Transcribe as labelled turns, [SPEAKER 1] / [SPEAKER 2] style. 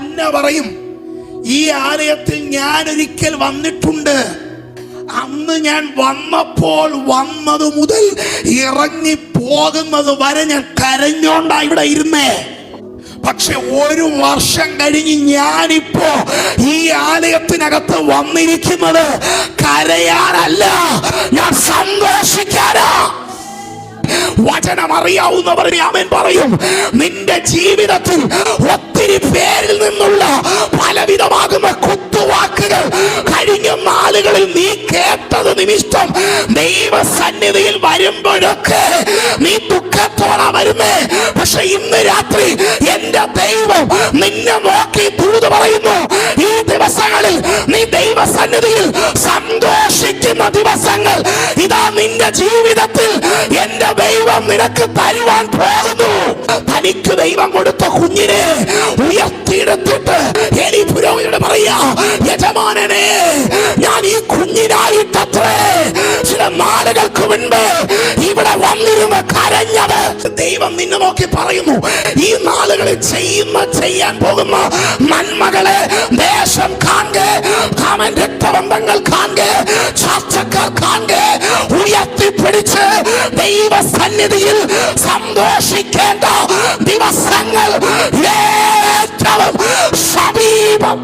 [SPEAKER 1] തന്നെ പറയും, ഈ ആലയത്തിൽ ഞാൻ ഒരിക്കൽ വന്നിട്ടുണ്ട്. അന്ന് ഞാൻ വന്നപ്പോൾ വന്നത് മുതൽ ഇറങ്ങി പോകുന്നത് വരെ ഞാൻ കരഞ്ഞോണ്ടാ ഇവിടെ ഇരുന്നേ. പക്ഷെ 1 വർഷം കഴിഞ്ഞ് ഞാനിപ്പോ ഈ ആലയത്തിനകത്ത് വന്നിരിക്കുന്നത് കരയാനല്ല, ഞാൻ സന്തോഷിക്കാനാ. വചനം അറിയാവുന്നവർ ആമേൻ പറയും. നിന്റെ ജീവിതത്തിൽ ഒത്തിരി പേരിൽ നിന്നുള്ള പലവിധമാകുന്ന കുത്തുവാക്കുകൾ കഴിഞ്ഞ നാളുകളിൽ നീ കേട്ടത് നിമിത്തം ദൈവസന്നിധിയിൽ വരുമ്പോഴൊക്കെ നീ ദുഃഖത്തോടെ വരുന്നേ. പക്ഷെ ഇന്ന് രാത്രി എന്റെ ദൈവം നിന്നെ നോക്കി ദൂത് പറയുന്നു, ഈ ദിവസങ്ങളിൽ നീ ദൈവസന്നിധിയിൽ സന്തോഷിക്കുന്ന ദിവസങ്ങൾ ഇതാ നിന്റെ ജീവിതത്തിൽ എന്റെ ദൈവം നിനക്ക് തരുവാൻ പോകുന്നു. തനിക്ക് ദൈവം കൊടുത്ത കുഞ്ഞിനെ ഉയർത്തിയെടുത്തിട്ട് എലി പുരോഹിതനോട് പറയാ, യജമാനനെ, ഞാൻ ഈ കുഞ്ഞിനായിട്ടത്രേ ചില നാളുകൾക്ക് മുൻപ് ഇവിടെ വന്നിരുന്ന് കരഞ്ഞത്. ദൈവം നിന്നെ നോക്കി പറയുന്നു, ഈ നാളുകളിൽ ചെയ്യാൻ പോകുന്ന നന്മകളെ ദേശം കാണെ, രക്തബന്ധങ്ങൾ കാണെ, ചർച്ചക്കാർ കാണെ, ഉയർത്തിപ്പിടിച്ച് ദൈവസന്നിധിയിൽ സന്തോഷിക്കേണ്ട ദിവസങ്ങൾ ഏറ്റവും സമീപം.